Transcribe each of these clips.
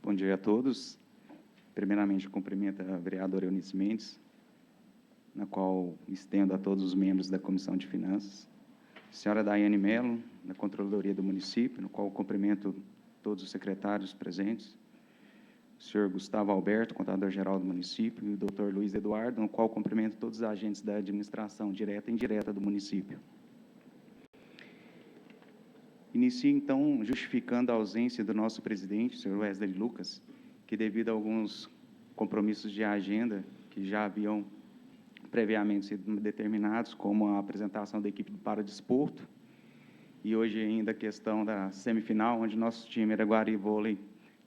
Bom dia a todos. Primeiramente, cumprimento a vereadora Eunice Mendes, na qual estendo a todos os membros da Comissão de Finanças. Senhora Daiane Mello, da Controladoria do Município, no qual cumprimento todos os secretários presentes. O senhor Gustavo Alberto, contador-geral do município, e o doutor Luiz Eduardo, no qual cumprimento todos os agentes da administração direta e indireta do município. Inicio, então, justificando a ausência do nosso presidente, o senhor Wesley Lucas, que devido a alguns compromissos de agenda que já haviam previamente sido determinados, como a apresentação da equipe do Paradesporto, e hoje ainda a questão da semifinal, onde nosso time Araguari Vôlei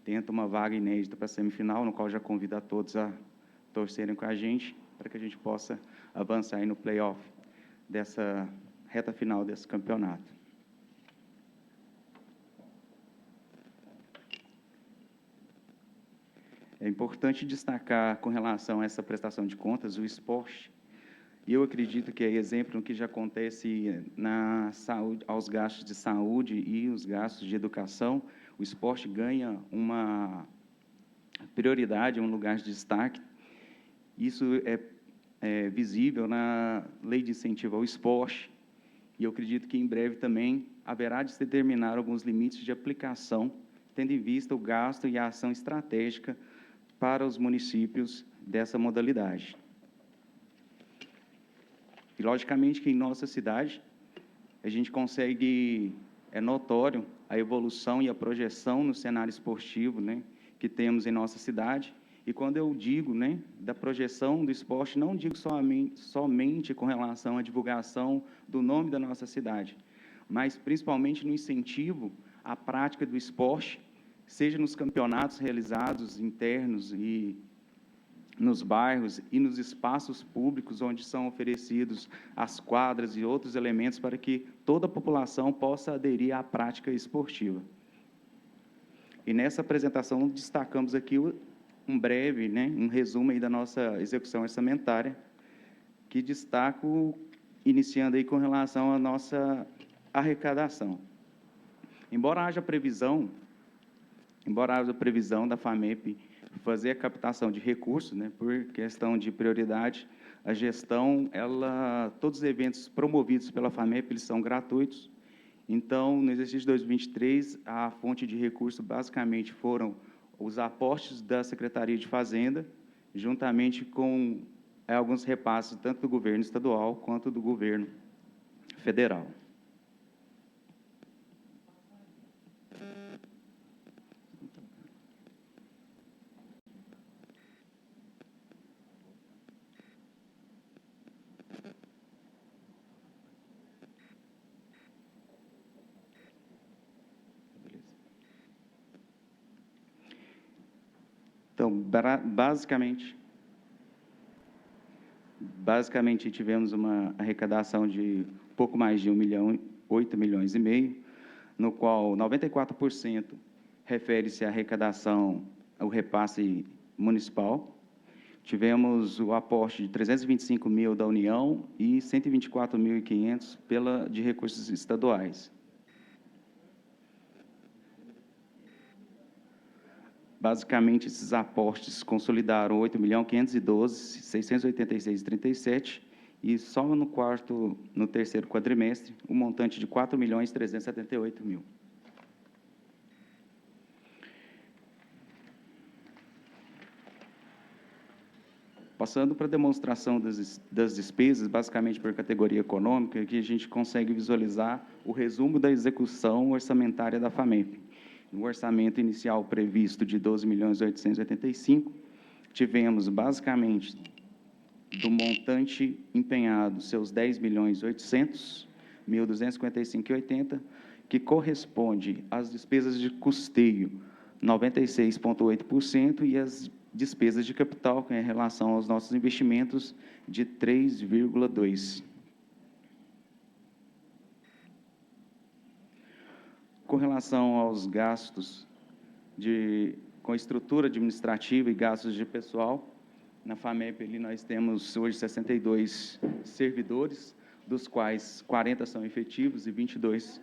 tenta uma vaga inédita para a semifinal, no qual já convido a todos a torcerem com a gente, para que a gente possa avançar aí no play-off dessa reta final desse campeonato. É importante destacar, com relação a essa prestação de contas, o esporte. E eu acredito que é exemplo no que já acontece na saúde, aos gastos de saúde e os gastos de educação. O esporte ganha uma prioridade, um lugar de destaque. Isso é visível na Lei de Incentivo ao Esporte. E eu acredito que, em breve, também haverá de se determinar alguns limites de aplicação, tendo em vista o gasto e a ação estratégica para os municípios dessa modalidade. E, logicamente, que em nossa cidade, a gente consegue, é notório a evolução e a projeção no cenário esportivo, né, que temos em nossa cidade. E quando eu digo, né, da projeção do esporte, não digo somente com relação à divulgação do nome da nossa cidade, mas principalmente no incentivo à prática do esporte, seja nos campeonatos realizados internos e nos bairros e nos espaços públicos onde são oferecidos as quadras e outros elementos para que toda a população possa aderir à prática esportiva. E nessa apresentação destacamos aqui um breve, né, um resumo aí da nossa execução orçamentária, que destaco iniciando aí com relação à nossa arrecadação. Embora haja previsão da FAMEP fazer a captação de recursos, né, por questão de prioridade, a gestão, todos os eventos promovidos pela FAMEP, eles são gratuitos. Então, no exercício de 2023, a fonte de recurso basicamente foram os aportes da Secretaria de Fazenda, juntamente com alguns repasses, tanto do governo estadual quanto do governo federal. Então, basicamente tivemos uma arrecadação de pouco mais de 8 milhões e meio, no qual 94% refere-se à arrecadação, ao repasse municipal. Tivemos o aporte de 325 mil da União e 124.500 de recursos estaduais. Basicamente, esses aportes consolidaram 8.512.686,37 e só no terceiro quadrimestre, um montante de 4.378.000. Passando para a demonstração das despesas, basicamente por categoria econômica, aqui a gente consegue visualizar o resumo da execução orçamentária da FAMEP. No orçamento inicial previsto de 12.885.000, tivemos, basicamente, do montante empenhado, seus 10.800.255,80, que corresponde às despesas de custeio, 96,8%, e as despesas de capital, que é em relação aos nossos investimentos, de 3,2%. Com relação aos gastos com estrutura administrativa e gastos de pessoal, na FAMEP ali nós temos hoje 62 servidores, dos quais 40 são efetivos e 62,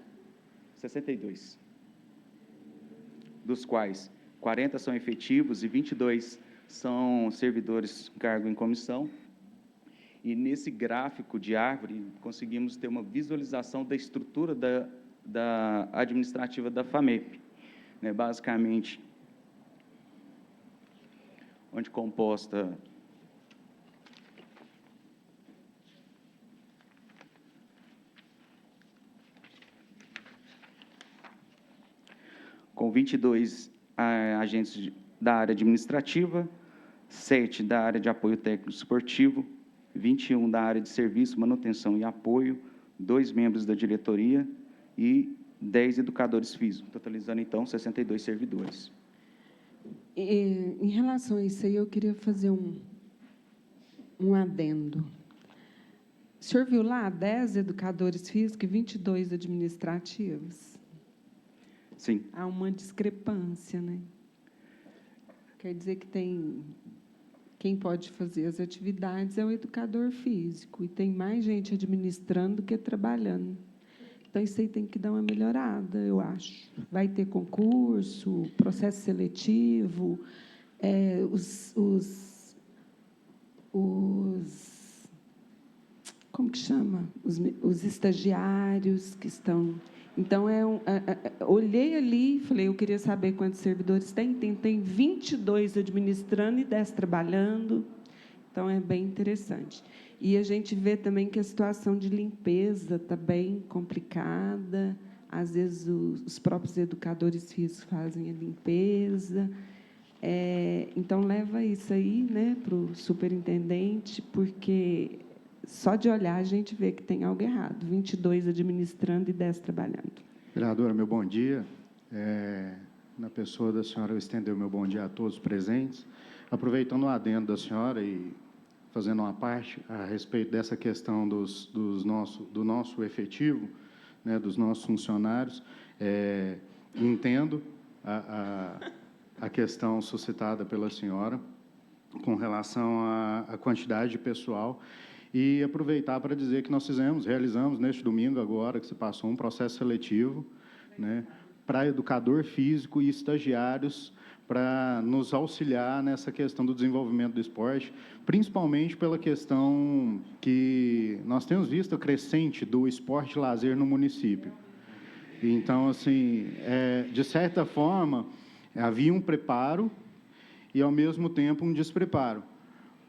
dos quais 40 são efetivos e 22 são servidores cargo em comissão. E nesse gráfico de árvore, conseguimos ter uma visualização da estrutura da administrativa da FAMEP, né? Basicamente, onde composta com 22 agentes da área administrativa, 7 da área de apoio técnico esportivo, 21 da área de serviço, manutenção e apoio, 2 membros da diretoria e 10 educadores físicos, totalizando, então, 62 servidores. Em relação a isso aí, eu queria fazer um adendo. O senhor viu lá 10 educadores físicos e 22 administrativos? Sim. Há uma discrepância, né? Quer dizer que quem pode fazer as atividades é o educador físico, e tem mais gente administrando do que trabalhando. Então, isso aí tem que dar uma melhorada, eu acho. Vai ter concurso, processo seletivo, como que chama? Os estagiários que estão... Então, olhei ali e falei, eu queria saber quantos servidores tem. Tem 22 administrando e 10 trabalhando. Então, é bem interessante. E a gente vê também que a situação de limpeza está bem complicada. Às vezes, os próprios educadores físicos fazem a limpeza. Então, leva isso aí, né, para o superintendente, porque só de olhar a gente vê que tem algo errado. 22 administrando e 10 trabalhando. Vereadora, meu bom dia. Na pessoa da senhora, eu estender o meu bom dia a todos os presentes. Aproveitando o adendo da senhora e fazendo uma parte a respeito dessa questão do nosso efetivo, né, dos nossos funcionários, entendo a questão suscitada pela senhora com relação à quantidade de pessoal e aproveitar para dizer que nós realizamos neste domingo agora, que se passou um processo seletivo, né, para educador físico e estagiários para nos auxiliar nessa questão do desenvolvimento do esporte, principalmente pela questão que nós temos visto a crescente do esporte e lazer no município. Então, assim, de certa forma, havia um preparo e, ao mesmo tempo, um despreparo,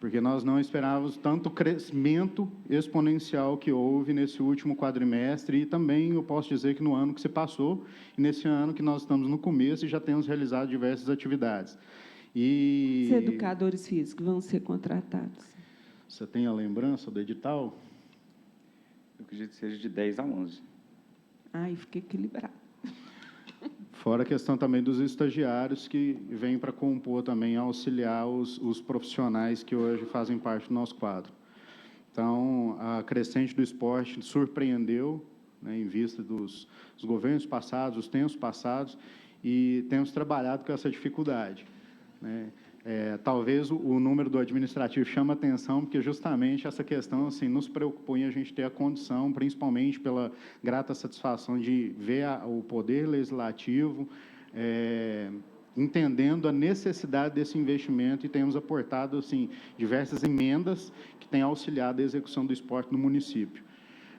porque nós não esperávamos tanto crescimento exponencial que houve nesse último quadrimestre e também, eu posso dizer que no ano que se passou, e nesse ano que nós estamos no começo e já temos realizado diversas atividades. Os educadores físicos vão ser contratados? Você tem a lembrança do edital? Eu acredito que seja de 10 a 11. Aí fica equilibrado. Fora a questão também dos estagiários que vêm para compor também, auxiliar os profissionais que hoje fazem parte do nosso quadro. Então, a crescente do esporte surpreendeu, né, em vista dos governos passados, os tempos passados, e temos trabalhado com essa dificuldade, né? Talvez o número do administrativo chama atenção, porque justamente essa questão assim, nos preocupou em a gente ter a condição, principalmente pela grata satisfação de ver o Poder Legislativo entendendo a necessidade desse investimento e temos aportado assim, diversas emendas que têm auxiliado a execução do esporte no município,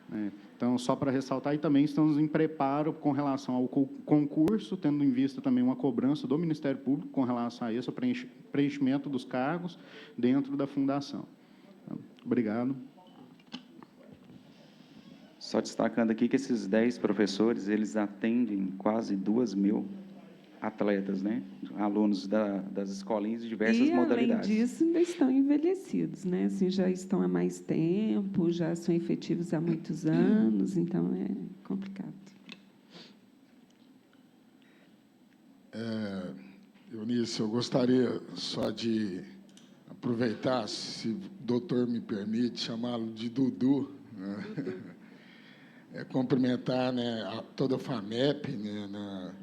né? Então, só para ressaltar, e também estamos em preparo com relação ao concurso, tendo em vista também uma cobrança do Ministério Público com relação a isso, preenchimento dos cargos dentro da fundação. Obrigado. Só destacando aqui que esses 10 professores, eles atendem quase 2.000 atletas, né? Alunos das escolinhas de diversas modalidades. E, além disso, ainda estão envelhecidos, né? Assim, já estão há mais tempo, já são efetivos há muitos anos, então é complicado. Eunice, eu gostaria só de aproveitar, se o doutor me permite, chamá-lo de Dudu, né? Cumprimentar, né, toda a FAMEP, né,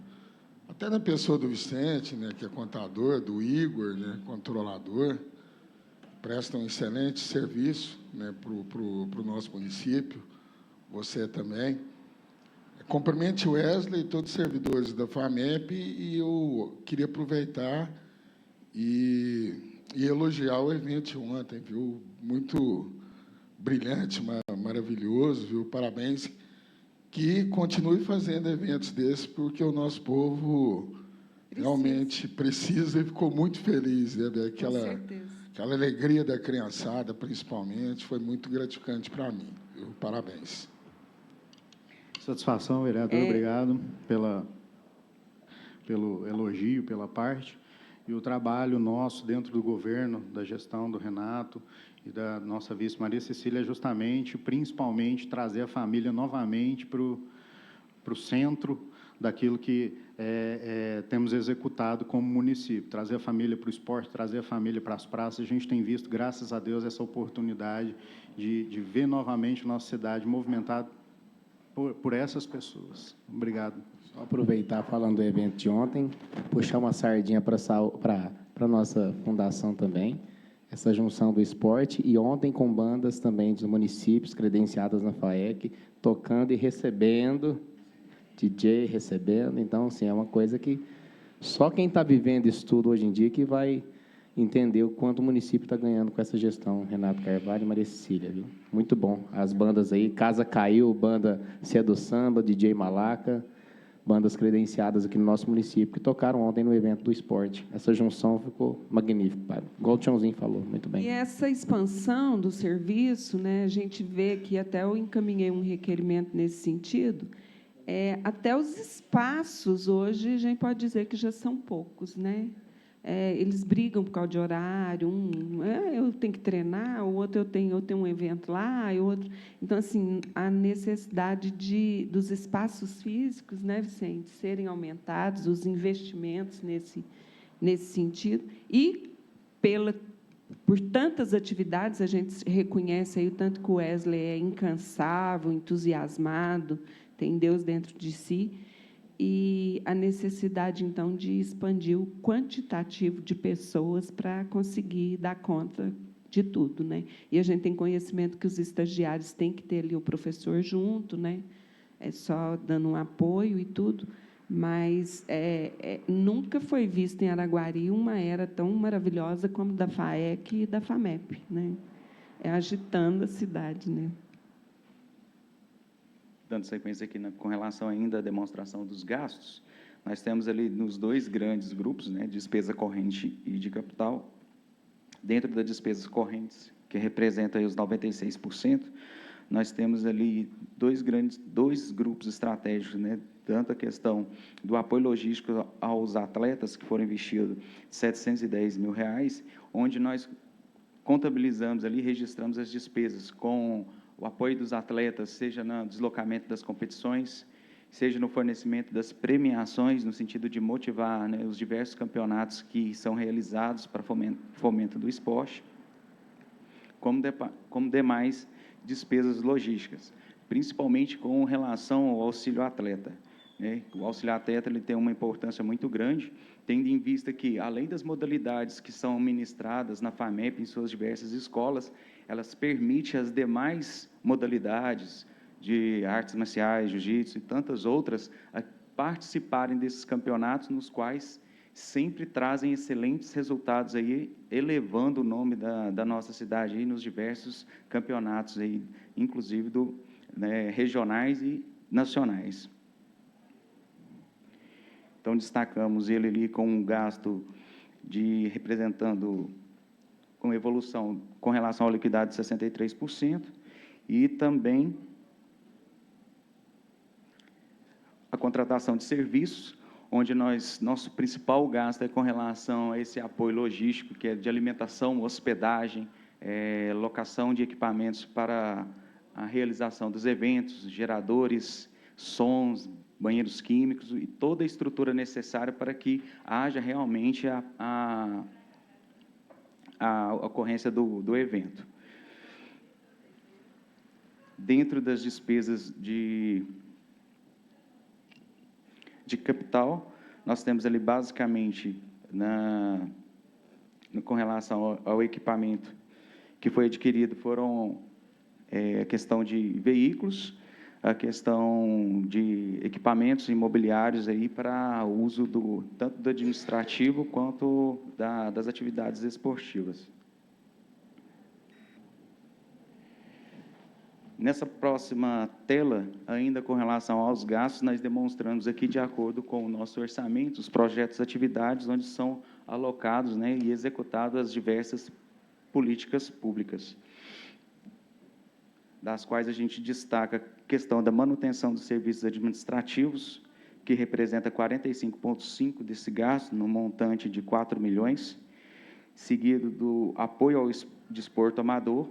até na pessoa do Vicente, né, que é contador, do Igor, né, controlador, prestam um excelente serviço, né, para o nosso município, você também. Cumprimente o Wesley e todos os servidores da FAMEP, e eu queria aproveitar e elogiar o evento de ontem, viu? Muito brilhante, maravilhoso, viu? Parabéns. Que continue fazendo eventos desses, porque o nosso povo realmente precisa e ficou muito feliz, né? Com certeza. Aquela alegria da criançada, principalmente, foi muito gratificante para mim, viu? Parabéns. Satisfação, vereador. Obrigado pelo elogio, pela parte. E o trabalho nosso dentro do governo, da gestão do Renato e da nossa vice Maria Cecília é justamente, principalmente, trazer a família novamente para o centro daquilo que temos executado como município. Trazer a família para o esporte, trazer a família para as praças. A gente tem visto, graças a Deus, essa oportunidade de ver novamente a nossa cidade movimentada por essas pessoas. Obrigado. Só aproveitar, falando do evento de ontem, puxar uma sardinha para a nossa fundação também, essa junção do esporte, e ontem com bandas também dos municípios credenciadas na FAEC, tocando e recebendo, DJ recebendo. Então, assim, é uma coisa que só quem está vivendo isso tudo hoje em dia que vai entender o quanto o município está ganhando com essa gestão, Renato Carvalho e Maria Cecília, viu? Muito bom. As bandas aí, Casa Caiu, banda Se é do Samba, DJ Malaca, bandas credenciadas aqui no nosso município, que tocaram ontem no evento do esporte. Essa junção ficou magnífica, pai. Igual o Tiãozinho falou, muito bem. E essa expansão do serviço, né, a gente vê que até eu encaminhei um requerimento nesse sentido, até os espaços hoje, a gente pode dizer que já são poucos, né? Eles brigam por causa de horário, eu tenho que treinar, o outro eu tenho um evento lá, e o outro. Então, assim, a necessidade dos espaços físicos, né, Vicente, serem aumentados, os investimentos nesse sentido, e por tantas atividades, a gente reconhece aí o tanto que o Wesley é incansável, entusiasmado, tem Deus dentro de si, e a necessidade, então, de expandir o quantitativo de pessoas para conseguir dar conta de tudo, né? E a gente tem conhecimento que os estagiários têm que ter ali o professor junto, né? Só dando um apoio e tudo, mas nunca foi visto em Araguari uma era tão maravilhosa como da FAEC e da FAMEP, né? Agitando a cidade, né? Dando sequência aqui com relação ainda à demonstração dos gastos, nós temos ali nos dois grandes grupos, né, despesa corrente e de capital. Dentro das despesas correntes, que representa aí os 96%, nós temos ali dois grupos estratégicos, né, tanto a questão do apoio logístico aos atletas, que foram investidos R$ 710 mil, onde nós contabilizamos ali, registramos as despesas com o apoio dos atletas, seja no deslocamento das competições, seja no fornecimento das premiações, no sentido de motivar, né, os diversos campeonatos que são realizados para fomento do esporte, como demais despesas logísticas, principalmente com relação ao auxílio atleta, né? O auxílio atleta ele tem uma importância muito grande, tendo em vista que, além das modalidades que são ministradas na FAMEP, em suas diversas escolas, elas permitem as demais modalidades de artes marciais, jiu-jitsu e tantas outras, a participarem desses campeonatos, nos quais sempre trazem excelentes resultados, aí, elevando o nome da nossa cidade aí, nos diversos campeonatos, aí, inclusive regionais e nacionais. Então, destacamos ele ali com um gasto representando com evolução com relação à liquidez de 63%, e também a contratação de serviços, onde nosso principal gasto é com relação a esse apoio logístico, que é de alimentação, hospedagem, locação de equipamentos para a realização dos eventos, geradores, sons, banheiros químicos e toda a estrutura necessária para que haja realmente a ocorrência do evento. Dentro das despesas de capital, nós temos ali basicamente, com relação ao equipamento que foi adquirido, foram a questão de veículos, a questão de equipamentos imobiliários aí para uso tanto do administrativo quanto das atividades esportivas. Nessa próxima tela, ainda com relação aos gastos, nós demonstramos aqui, de acordo com o nosso orçamento, os projetos e atividades onde são alocados, né, e executadas as diversas políticas públicas, das quais a gente destaca a questão da manutenção dos serviços administrativos, que representa 45,5% desse gasto, no montante de 4 milhões, seguido do apoio ao desporto amador,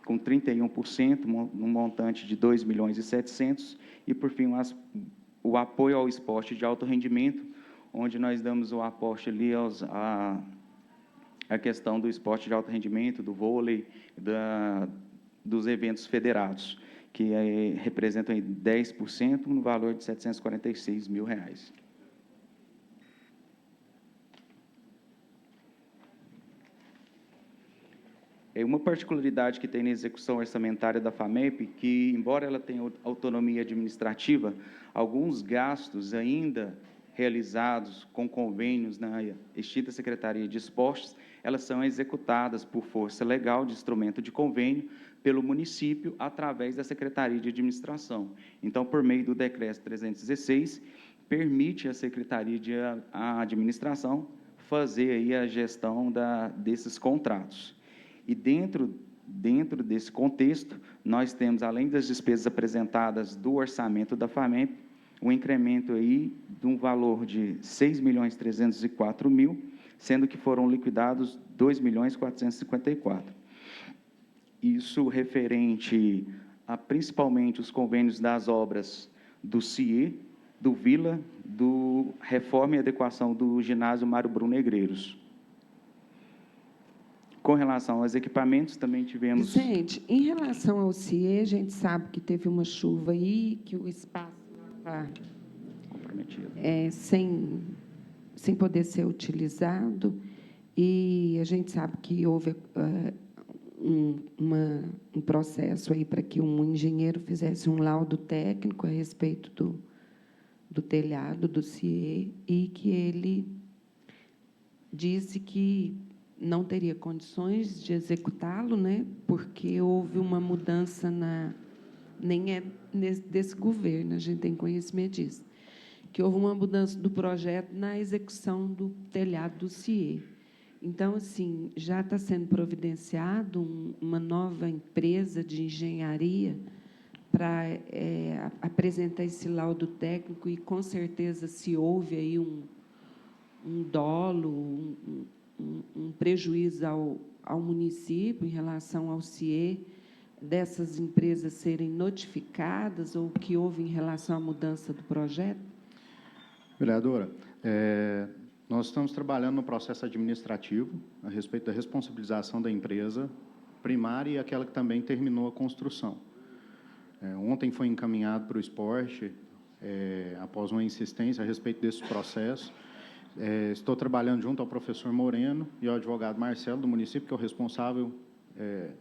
com 31%, num montante de 2 milhões e 700, e, por fim, o apoio ao esporte de alto rendimento, onde nós damos o aporte ali a questão do esporte de alto rendimento, do vôlei, dos eventos federados, que representam aí 10%, no valor de R$ 746 mil. Uma particularidade que tem na execução orçamentária da FAMEP, que, embora ela tenha autonomia administrativa, alguns gastos ainda realizados com convênios na extinta Secretaria de Esportes, elas são executadas por força legal de instrumento de convênio pelo município, através da Secretaria de Administração. Então, por meio do Decreto 316, permite à Secretaria de Administração fazer aí a gestão desses contratos. E dentro desse contexto, nós temos, além das despesas apresentadas do orçamento da FAMEP, um incremento aí de um valor de R$ 6.304.000, sendo que foram liquidados R$ 2.454.000. Isso referente a principalmente os convênios das obras do CIE, do Vila, do reforma e adequação do ginásio Mário Bruno Negreiros. Com relação aos equipamentos, também tivemos... Gente, em relação ao CIE, a gente sabe que teve uma chuva aí, que o espaço estava comprometido. Sem poder ser utilizado, e a gente sabe que houve um processo aí para que um engenheiro fizesse um laudo técnico a respeito do telhado do CIE, e que ele disse que não teria condições de executá-lo, né, porque houve uma mudança nem é desse governo, a gente tem conhecimento disso, que houve uma mudança do projeto na execução do telhado do CIE. Então, assim, já está sendo providenciado uma nova empresa de engenharia para apresentar esse laudo técnico, e, com certeza, se houve aí um dolo, um prejuízo ao município em relação ao CIE, dessas empresas serem notificadas, ou o que houve em relação à mudança do projeto? Vereadora, nós estamos trabalhando no processo administrativo a respeito da responsabilização da empresa primária e aquela que também terminou a construção. Ontem foi encaminhado para o esporte, após uma insistência a respeito desse processo. Estou trabalhando junto ao professor Moreno e ao advogado Marcelo, do município, que é o responsável,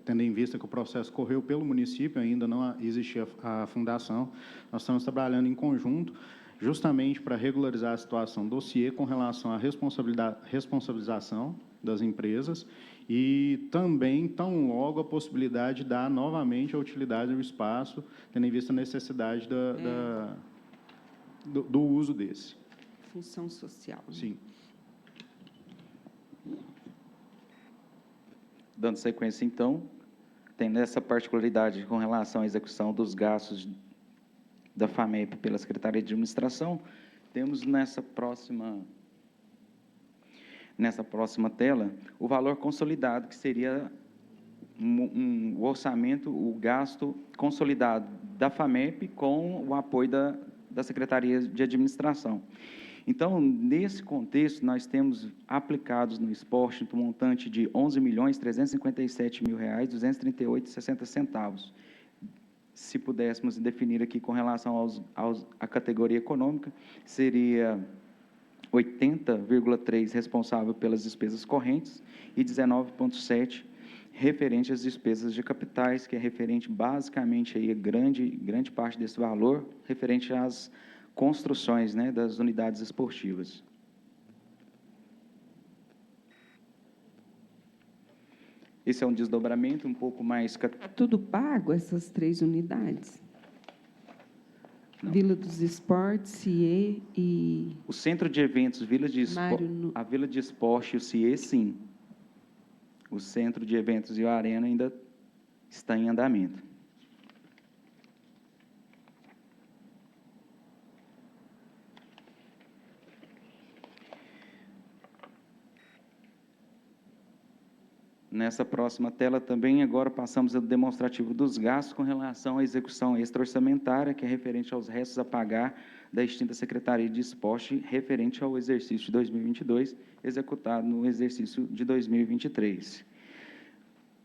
tendo em vista que o processo correu pelo município, ainda não existia a fundação. Nós estamos trabalhando em conjunto, justamente para regularizar a situação do CIE com relação à responsabilização das empresas, e também, tão logo, a possibilidade de dar novamente a utilidade do espaço, tendo em vista a necessidade do uso desse. Função social. Né? Sim. Dando sequência, então, tem essa particularidade com relação à execução dos gastos da FAMEP pela Secretaria de Administração. Temos nessa próxima tela o valor consolidado, que seria o orçamento, o gasto consolidado da FAMEP com o apoio da Secretaria de Administração. Então, nesse contexto, nós temos aplicados no esporte um montante de R$ 11.357.238,60. Se pudéssemos definir aqui com relação à categoria econômica, seria 80,3% responsável pelas despesas correntes e 19,7% referente às despesas de capitais, que é referente basicamente aí a grande parte desse valor, referente às construções, né, das unidades esportivas. Esse é um desdobramento um pouco mais... Está tudo pago, essas 3 unidades? Não. Vila dos Esportes, CIE e... O Centro de Eventos, Mário Nu- a Vila de Esporte e o CIE, sim. O Centro de Eventos e a Arena ainda está em andamento. Nessa próxima tela também, agora passamos ao demonstrativo dos gastos com relação à execução extra-orçamentária, que é referente aos restos a pagar da extinta Secretaria de Esporte, referente ao exercício de 2022, executado no exercício de 2023.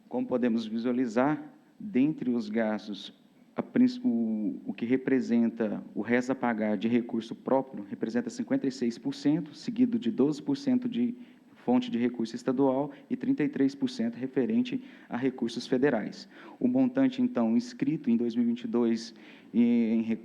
Como podemos visualizar, dentre os gastos, o que representa o resto a pagar de recurso próprio, representa 56%, seguido de 12% de fonte de recurso estadual e 33% referente a recursos federais. O montante, então, inscrito em 2022 em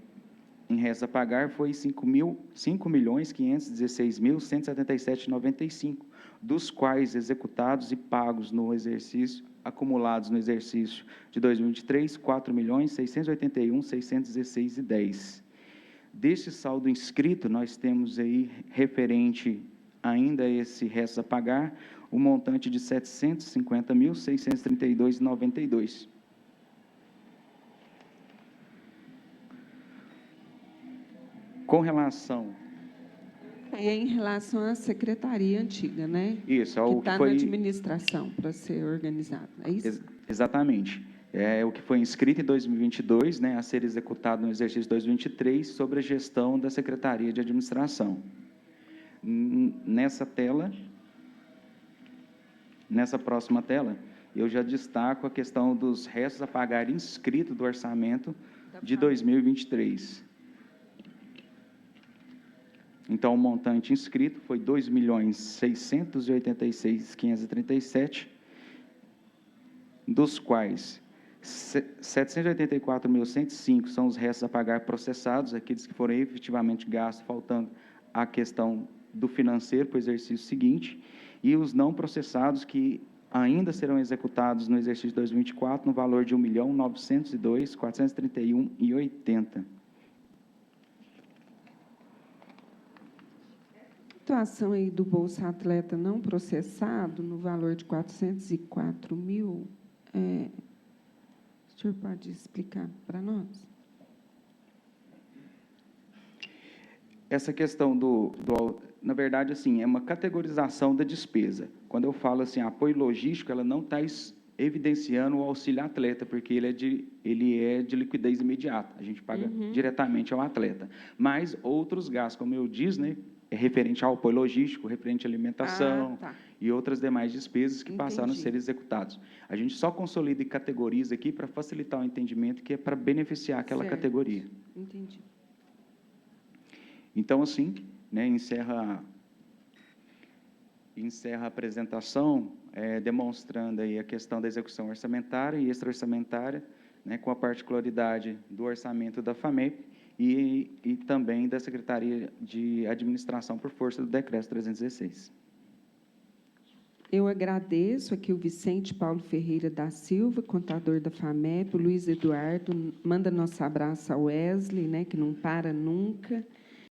resto a pagar foi R$ 5.516.177,95, dos quais executados e pagos no exercício, acumulados no exercício de 2023, R$ 4.681.616,10. Deste saldo inscrito, nós temos aí, referente ainda a esse resto a pagar, o montante de R$ 750.632,92. Com relação... É em relação à secretaria antiga, né? Isso, Que ao que está na foi... administração, para ser organizado. É isso? Exatamente. É o que foi inscrito em 2022, né, a ser executado no exercício de 2023, sobre a gestão da Secretaria de Administração. Nessa tela, nessa próxima tela, eu já destaco a questão dos restos a pagar inscrito do orçamento de 2023. Então, o montante inscrito foi R$ 2.686.537, dos quais 784.105 são os restos a pagar processados, aqueles que foram efetivamente gastos, faltando a questão do financeiro para o exercício seguinte, e os não processados que ainda serão executados no exercício de 2024, no valor de R$ 1.902.431,80. Situação aí do Bolsa Atleta não processado, no valor de 404 mil, o senhor pode explicar para nós? Essa questão na verdade, assim, é uma categorização da despesa. Quando eu falo assim, apoio logístico, ela não está evidenciando o auxílio atleta, porque ele é de liquidez imediata, a gente paga diretamente ao atleta. Mas outros gastos, como eu disse, né, é referente ao apoio logístico, referente à alimentação e outras demais despesas que passaram a ser executados. A gente só consolida e categoriza aqui para facilitar o entendimento, que é para beneficiar aquela categoria. Entendi. Então, assim, né, encerra a apresentação, demonstrando aí a questão da execução orçamentária e extra-orçamentária, né, com a particularidade do orçamento da FAMEP e também da Secretaria de Administração por força do Decreto 316. Eu agradeço aqui o Vicente Paulo Ferreira da Silva, contador da FAMEP, o Luiz Eduardo, manda nosso abraço ao Wesley, né, que não para nunca,